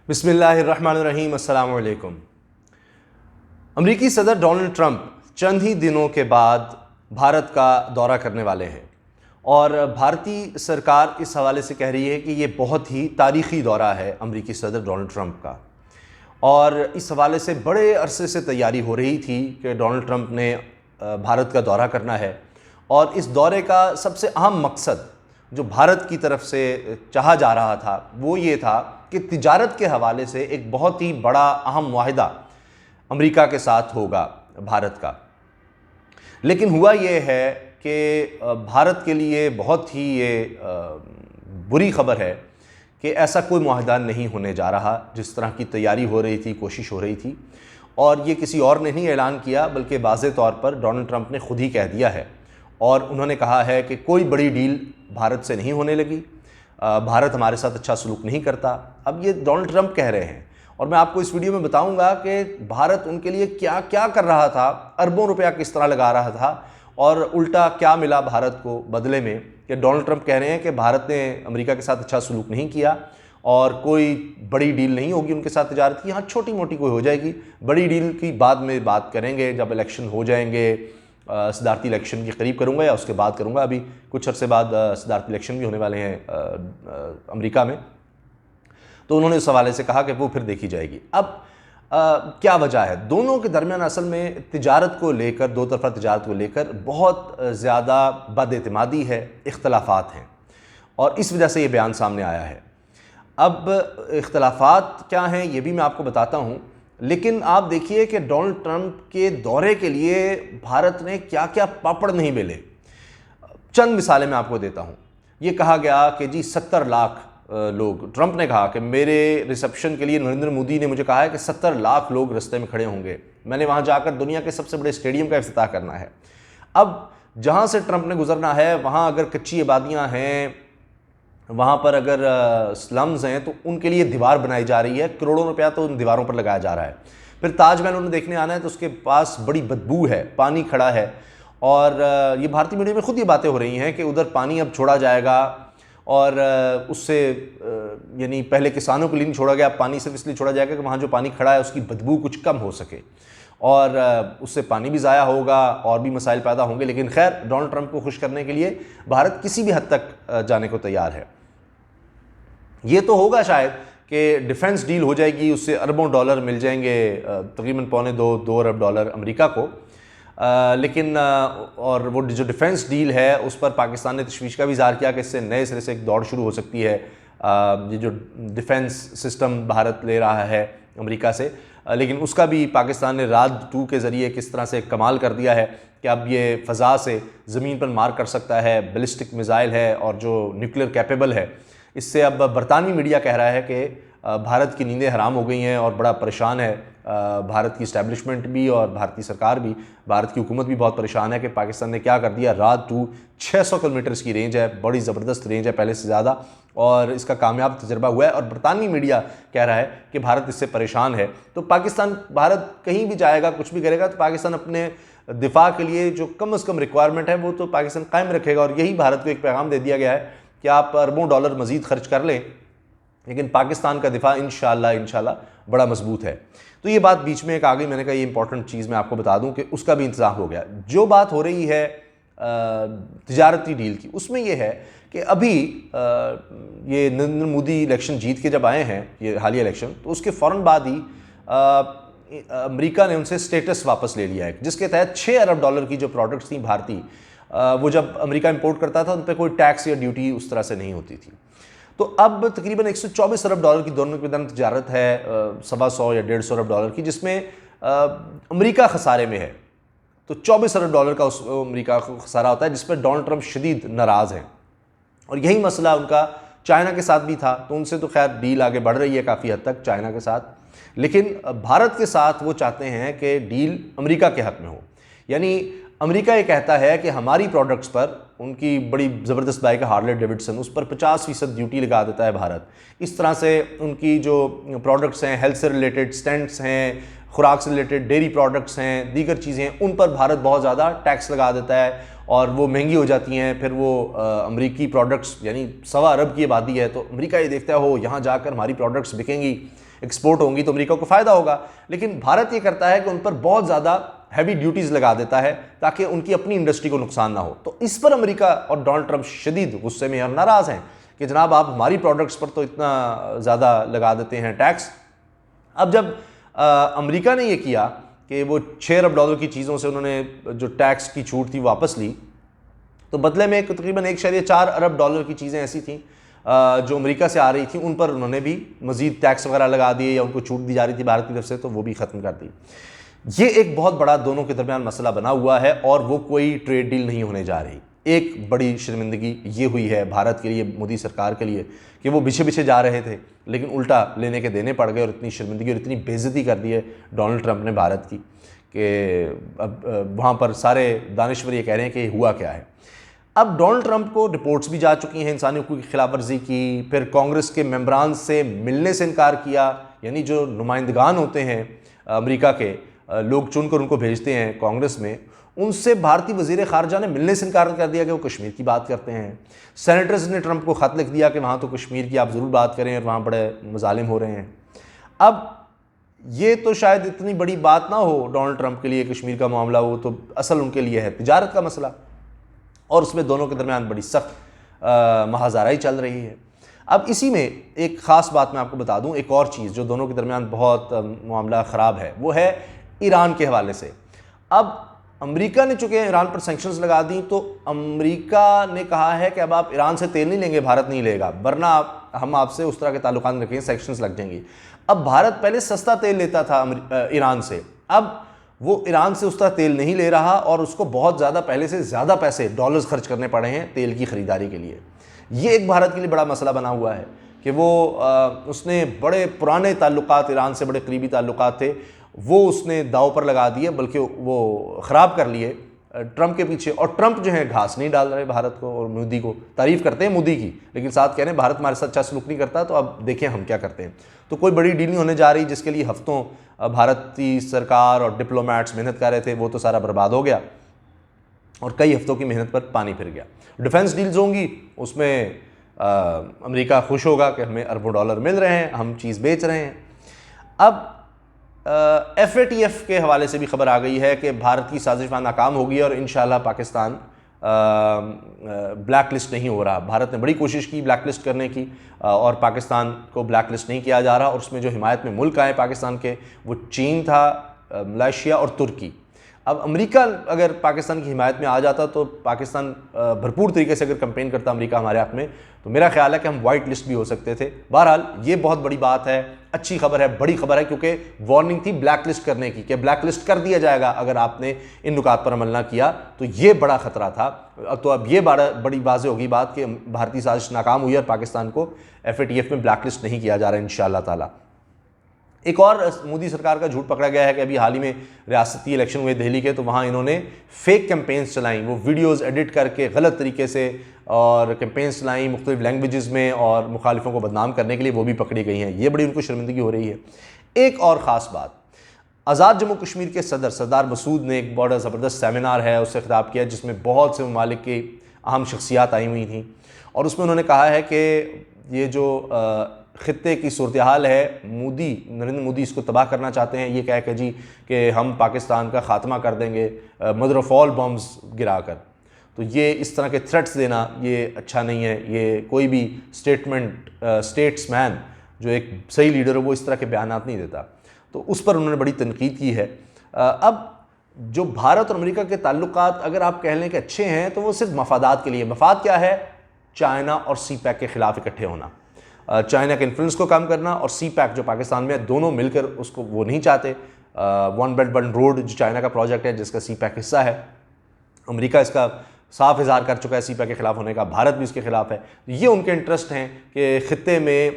बिस्मिल्लाहिर्रहमानिर्रहीम, अस्सलाम वालेकुम। अमरीकी सदर डोनाल्ड ट्रंप चंद ही दिनों के बाद भारत का दौरा करने वाले हैं और भारतीय सरकार इस हवाले से कह रही है कि ये बहुत ही तारीख़ी दौरा है अमरीकी सदर डोनाल्ड ट्रंप का। और इस हवाले से बड़े अरसे से तैयारी हो रही थी कि डोनाल्ड ट्रंप ने भारत का दौरा करना है और इस दौरे का सबसे अहम मकसद जो भारत की तरफ से चाहा जा रहा था वो ये था कि तिजारत के हवाले से एक बहुत ही बड़ा अहम मुआहिदा अमेरिका के साथ होगा भारत का। लेकिन हुआ ये है कि भारत के लिए बहुत ही ये बुरी खबर है कि ऐसा कोई मुआहिदा नहीं होने जा रहा जिस तरह की तैयारी हो रही थी, कोशिश हो रही थी। और ये किसी और ने नहीं ऐलान किया बल्कि वाज़े तौर पर डोनाल्ड ट्रंप ने खुद ही कह दिया है और उन्होंने कहा है कि कोई बड़ी डील भारत से नहीं होने लगी, भारत हमारे साथ अच्छा सलूक नहीं करता। अब ये डोनाल्ड ट्रंप कह रहे हैं और मैं आपको इस वीडियो में बताऊंगा कि भारत उनके लिए क्या क्या कर रहा था, अरबों रुपया किस तरह लगा रहा था और उल्टा क्या मिला भारत को बदले में। कि डोनाल्ड ट्रंप कह रहे हैं कि भारत ने अमेरिका के साथ अच्छा सलूक नहीं किया और कोई बड़ी डील नहीं होगी उनके साथ तिजारत की। हाँ, छोटी मोटी कोई हो जाएगी, बड़ी डील की बाद में बात करेंगे जब इलेक्शन हो जाएंगे। सदारती इलेक्शन के करीब करूंगा या उसके बाद करूंगा। अभी कुछ अर्से बाद सदारती इलेक्शन भी होने वाले हैं अमेरिका में, तो उन्होंने इस हवाले से कहा कि वो फिर देखी जाएगी। अब क्या वजह है दोनों के दरमियान? असल में तिजारत को लेकर, दो तरफा तिजारत को लेकर बहुत ज़्यादा बदएतमादी है, इख्तलाफात हैं और इस वजह से ये बयान सामने आया है। अब इख्तलाफात क्या हैं ये भी मैं आपको बताता हूँ, लेकिन आप देखिए कि डोनाल्ड ट्रंप के दौरे के लिए भारत ने क्या क्या पापड़ नहीं बेले। चंद मिसालें मैं आपको देता हूँ। ये कहा गया कि जी 70 लाख लोग, ट्रंप ने कहा कि मेरे रिसेप्शन के लिए नरेंद्र मोदी ने मुझे कहा है कि 70 लाख लोग रास्ते में खड़े होंगे, मैंने वहाँ जाकर दुनिया के सबसे बड़े स्टेडियम का इफ्तिताह करना है। अब जहाँ से ट्रंप ने गुजरना है वहाँ अगर कच्ची आबादियाँ हैं, वहाँ पर अगर स्लम्स हैं तो उनके लिए दीवार बनाई जा रही है, करोड़ों रुपया तो उन दीवारों पर लगाया जा रहा है। फिर ताजमहल उन्हें देखने आना है तो उसके पास बड़ी बदबू है, पानी खड़ा है और ये भारतीय मीडिया में खुद ये बातें हो रही हैं कि उधर पानी अब छोड़ा जाएगा और उससे यानी पहले किसानों के लिए नहीं छोड़ा गया, पानी सिर्फ इसलिए छोड़ा जाएगा कि वहाँ जो पानी खड़ा है उसकी बदबू कुछ कम हो सके और उससे पानी भी ज़ाया होगा और भी मसाइल पैदा होंगे। लेकिन खैर, डोनाल्ड ट्रंप को खुश करने के लिए भारत किसी भी हद तक जाने को तैयार है। ये तो होगा शायद कि डिफेंस डील हो जाएगी, उससे अरबों डॉलर मिल जाएंगे, तकरीबन $2 अरब अमेरिका को। लेकिन और वो जो डिफेंस डील है उस पर पाकिस्तान ने तशवीश का भी इज़हार किया कि इससे नए सिरे से एक दौड़ शुरू हो सकती है। ये जो डिफेंस सिस्टम भारत ले रहा है अमेरिका से, लेकिन उसका भी पाकिस्तान ने राद 2 के ज़रिए किस तरह से कमाल कर दिया है कि अब ये फ़ज़ा से ज़मीन पर मार कर सकता है, बैलिस्टिक मिज़ाइल है और जो न्यूक्लियर कैपेबल है। इससे अब बरतानवी मीडिया कह रहा है कि भारत की नींदें हराम हो गई हैं और बड़ा परेशान है भारत की इस्टेब्लिशमेंट भी और भारतीय सरकार भी, भारत की हुकूमत भी बहुत परेशान है कि पाकिस्तान ने क्या कर दिया। रात 2 600 किलोमीटर की रेंज है, बड़ी ज़बरदस्त रेंज है पहले से ज़्यादा, और इसका कामयाब तजर्बा हुआ है और बरतानवी मीडिया कह रहा है कि भारत इससे परेशान है। तो पाकिस्तान, भारत कहीं भी जाएगा, कुछ भी करेगा तो पाकिस्तान अपने दिफा के लिए जो कम अज़ कम रिक्वायरमेंट है वो तो पाकिस्तान कायम रखेगा। और यही भारत को एक पैगाम दे दिया गया है कि आप अरबों डॉलर मज़ीद खर्च कर लें लेकिन पाकिस्तान का दिफा इंशाल्लाह बड़ा मजबूत है। तो ये बात बीच में एक आ गई, मैंने कहा ये इंपॉर्टेंट चीज़ मैं आपको बता दूं कि उसका भी इंतज़ाम हो गया। जो बात हो रही है तिजारती डील की, उसमें यह है कि अभी ये नरेंद्र मोदी इलेक्शन जीत के जब आए हैं, ये हालिया इलेक्शन, तो उसके फ़ौरन बाद ही अमेरिका ने उनसे स्टेटस वापस ले लिया है जिसके तहत $6 अरब की जो प्रोडक्ट्स थी भारतीय, वो जब अमेरिका इंपोर्ट करता था उन पर कोई टैक्स या ड्यूटी उस तरह से नहीं होती थी। तो अब तकरीबन $124 अरब की दोनों के दरमियान तिजारत है, $125 या $150 अरब की, जिसमें अमेरिका खसारे में है। तो $24 अरब का उस अमेरिका को खसारा होता है जिस पर डोनाल्ड ट्रंप शदीद नाराज़ हैं। और यही मसला उनका चाइना के साथ भी था, तो उनसे तो खैर डील आगे बढ़ रही है काफ़ी हद तक चाइना के साथ, लेकिन भारत के साथ वो चाहते हैं कि डील अमेरिका के हक़ में हो। यानी अमेरिका ये कहता है कि हमारी प्रोडक्ट्स पर, उनकी बड़ी ज़बरदस्त बाइक है हार्ले डेविडसन, उस पर 50% ड्यूटी लगा देता है भारत। इस तरह से उनकी जो प्रोडक्ट्स हैं, हेल्थ से रिलेटेड स्टेंट्स हैं, खुराक से रिलेटेड डेयरी प्रोडक्ट्स हैं, दीगर चीज़ें, उन पर भारत बहुत ज़्यादा टैक्स लगा देता है और वो महंगी हो जाती हैं, फिर वो अमेरिकी प्रोडक्ट्स, यानी 1.25 अरब की आबादी है तो अमेरिका ये देखता है हो यहाँ जाकर हमारी प्रोडक्ट्स बिकेंगी, एक्सपोर्ट होंगी तो अमेरिका को फ़ायदा होगा। लेकिन भारत ये करता है कि उन पर बहुत ज़्यादा हैवी ड्यूटीज़ लगा देता है ताकि उनकी अपनी इंडस्ट्री को नुकसान ना हो। तो इस पर अमेरिका और डोनाल्ड ट्रंप शदीद गुस्से में और नाराज़ हैं कि जनाब आप हमारी प्रोडक्ट्स पर तो इतना ज़्यादा लगा देते हैं टैक्स। अब जब अमेरिका ने ये किया कि वो 6 अरब डॉलर की चीज़ों से उन्होंने जो टैक्स की छूट थी वापस ली, तो बदले में तकरीबन 1.4 अरब डॉलर की चीज़ें ऐसी थीं जो अमेरिका से आ रही थी, उन पर उन्होंने भी मज़ीद टैक्स वगैरह लगा दिए या उनको छूट दी जा रही थी भारत की तरफ से, तो वो भी ख़त्म कर दी। ये एक बहुत बड़ा दोनों के दरमियान मसला बना हुआ है और वो कोई ट्रेड डील नहीं होने जा रही। एक बड़ी शर्मिंदगी ये हुई है भारत के लिए, मोदी सरकार के लिए, कि वो पीछे पीछे जा रहे थे लेकिन उल्टा लेने के देने पड़ गए और इतनी शर्मिंदगी और इतनी बेइज्जती कर दी है डोनाल्ड ट्रंप ने भारत की कि अब वहाँ पर सारे दानिश्वर ये कह रहे हैं कि हुआ क्या है। अब डोनाल्ड ट्रंप को रिपोर्ट्स भी जा चुकी हैं इंसानी हकूक़ की खिलाफ वर्जी की, फिर कांग्रेस के मेंबरान से मिलने से इनकार किया, यानी जो नुमाइंदगान होते हैं अमेरिका के, लोग चुनकर उनको भेजते हैं कांग्रेस में, उनसे भारतीय वज़ीर ख़ारजा ने मिलने से इनकार कर दिया कि वो कश्मीर की बात करते हैं। सेनेटर्स ने ट्रंप को ख़त लिख दिया कि वहाँ तो कश्मीर की आप ज़रूर बात करें और वहाँ बड़े मजालिम हो रहे हैं। अब ये तो शायद इतनी बड़ी बात ना हो डोनाल्ड ट्रंप के लिए कश्मीर का मामला, वो तो असल उनके लिए है तिजारत का मसला, और उसमें दोनों के दरमियान बड़ी सख्त महाज़ाराई चल रही है। अब इसी में एक ख़ास बात मैं आपको बता दूं, एक और चीज़ जो दोनों के दरमियान बहुत मामला ख़राब है वो है ईरान के हवाले से। अब अमेरिका ने चूँकि ईरान पर सैंक्शंस लगा दी, तो अमेरिका ने कहा है कि अब आप ईरान से तेल नहीं लेंगे, भारत नहीं लेगा, वरना हम आपसे उस तरह के ताल्लुकात नहीं रखेंगे, सैंक्शंस लग जाएंगी। अब भारत पहले सस्ता तेल लेता था ईरान से, अब वो ईरान से उस तरह तेल नहीं ले रहा और उसको बहुत ज़्यादा, पहले से ज़्यादा पैसे डॉलर्स खर्च करने पड़े हैं तेल की ख़रीदारी के लिए। ये एक भारत के लिए बड़ा मसला बना हुआ है कि वो उसने बड़े पुराने ताल्लुकात ईरान से, बड़े करीबी ताल्लुकात थे, वो उसने दाव पर लगा दिए, बल्कि वो ख़राब कर लिए ट्रंप के पीछे। और ट्रंप जो है घास नहीं डाल रहे भारत को, और मोदी को तारीफ़ करते हैं मोदी की, लेकिन साथ कह रहे हैं भारत हमारे साथ अच्छा सलूक नहीं करता, तो अब देखें हम क्या करते हैं। तो कोई बड़ी डील नहीं होने जा रही जिसके लिए हफ्तों भारतीय सरकार और डिप्लोमेट्स मेहनत कर रहे थे, वो तो सारा बर्बाद हो गया और कई हफ्तों की मेहनत पर पानी फिर गया। डिफेंस डील्स होंगी, उसमें अमेरिका खुश होगा कि हमें अरबों डॉलर मिल रहे हैं, हम चीज़ बेच रहे हैं। अब FATF के हवाले से भी खबर आ गई है कि भारत की साजिश वहाँ नाकाम होगी और इंशाल्लाह पाकिस्तान ब्लैक लिस्ट नहीं हो रहा। भारत ने बड़ी कोशिश की ब्लैक लिस्ट करने की और पाकिस्तान को ब्लैक लिस्ट नहीं किया जा रहा, और उसमें जो हिमायत में मुल्क आए पाकिस्तान के वो चीन था, मलेशिया और तुर्की। अब अमेरिका अगर पाकिस्तान की हिमायत में आ जाता तो पाकिस्तान भरपूर तरीके से अगर कंपेन करता अमेरिका हमारे हक़ में, तो मेरा ख्याल है कि हम वाइट लिस्ट भी हो सकते थे। बहरहाल ये बहुत बड़ी बात है, अच्छी खबर है, बड़ी खबर है, क्योंकि वार्निंग थी ब्लैक लिस्ट करने की कि ब्लैक लिस्ट कर दिया जाएगा अगर आपने इन नुकात पर अमल ना किया, तो ये बड़ा ख़तरा था। तो अब ये बड़ी वाज़ेह होगी बात कि भारतीय साजिश नाकाम हुई और पाकिस्तान को FATF में ब्लैक लिस्ट नहीं किया जा रहा इंशाअल्लाह ताला। एक और मोदी सरकार का झूठ पकड़ा गया है कि अभी हाल ही में रियासती इलेक्शन हुए दिल्ली के, तो वहाँ इन्होंने फेक कैंपेन्स चलाई, वो वीडियोस एडिट करके गलत तरीके से और कैंपेन्स चलाई मुख्तलिफ लैंग्वेजेस में और मुखालिफों को बदनाम करने के लिए, वो भी पकड़ी गई हैं। ये बड़ी उनको शर्मिंदगी हो रही है। एक और ख़ास बात, आज़ाद जम्मू कश्मीर के सदर सरदार मसूद ने एक बड़ा ज़बरदस्त सेमिनार है उससे खिताब किया, जिसमें बहुत से ममालिक की अहम शख्सियात आई हुई थी, और उसमें उन्होंने कहा है कि ये जो ख़ित्ते की सूरत हाल है, नरेंद्र मोदी इसको तबाह करना चाहते हैं, ये कह के जी कि हम पाकिस्तान का ख़ात्मा कर देंगे मदर ऑफ ऑल बम्स गिरा कर। तो ये इस तरह के थ्रेट्स देना ये अच्छा नहीं है। ये कोई भी स्टेट्समैन जो एक सही लीडर हो वो इस तरह के बयानात नहीं देता। तो उस पर उन्होंने बड़ी तनकीद की है। अब जो भारत और अमेरिका के ताल्लुकात अगर आप कह लें कि अच्छे हैं, तो वो सिर्फ मफादात के लिए। मफाद क्या है? चाइना और CPEC के ख़िलाफ़ इकट्ठे होना, चाइना के इन्फ्लुएंस को कम करना, और CPEC जो पाकिस्तान में है, दोनों मिलकर उसको वो नहीं चाहते। वन बेल्ट वन रोड जो चाइना का प्रोजेक्ट है जिसका CPEC हिस्सा है, अमेरिका इसका साफ इज़हार कर चुका है CPEC के ख़िलाफ़ होने का, भारत भी इसके ख़िलाफ़ है। ये उनके इंटरेस्ट हैं कि ख़ित्ते में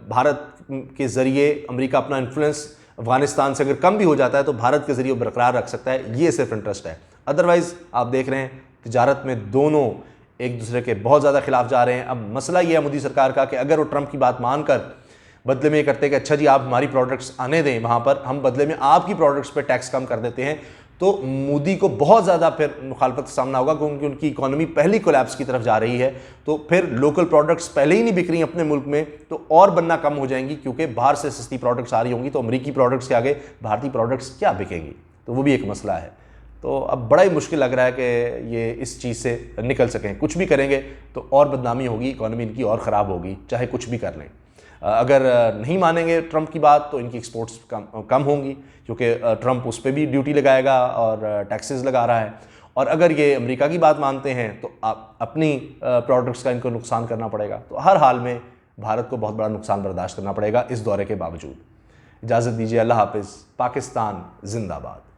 भारत के ज़रिए अमेरिका अपना इन्फ्लुएंस अफ़गानिस्तान से अगर कम भी हो जाता है तो भारत के ज़रिए बरकरार रख सकता है। ये सिर्फ इंटरेस्ट है। अदरवाइज़ आप देख रहे हैं तिजारत में दोनों एक दूसरे के बहुत ज़्यादा खिलाफ जा रहे हैं। अब मसला ये है मोदी सरकार का कि अगर वो ट्रंप की बात मानकर बदले में ये करते कि अच्छा जी आप हमारी प्रोडक्ट्स आने दें वहाँ पर, हम बदले में आपकी प्रोडक्ट्स पे टैक्स कम कर देते हैं, तो मोदी को बहुत ज़्यादा फिर मुखालफत का सामना होगा, क्योंकि उनकी इकोनॉमी पहली कोलैप्स की तरफ जा रही है। तो फिर लोकल प्रोडक्ट्स पहले ही नहीं बिक रही अपने मुल्क में, तो और बनना कम हो जाएंगी, क्योंकि बाहर से सस्ती प्रोडक्ट्स आ रही होंगी, तो अमरीकी प्रोडक्ट्स के आगे भारतीय प्रोडक्ट्स क्या बिकेंगी, तो वो भी एक मसला है। तो अब बड़ा ही मुश्किल लग रहा है कि ये इस चीज़ से निकल सकें। कुछ भी करेंगे तो और बदनामी होगी, इकोनॉमी इनकी और ख़राब होगी, चाहे कुछ भी कर लें। अगर नहीं मानेंगे ट्रंप की बात तो इनकी एक्सपोर्ट्स कम होंगी, क्योंकि ट्रंप उस पर भी ड्यूटी लगाएगा और टैक्सेस लगा रहा है। और अगर ये अमेरिका की बात मानते हैं तो अपनी प्रोडक्ट्स का इनको नुकसान करना पड़ेगा। तो हर हाल में भारत को बहुत बड़ा नुकसान बर्दाश्त करना पड़ेगा इस दौरे के बावजूद। इजाज़त दीजिए, अल्लाह हाफिज़। पाकिस्तान जिंदाबाद।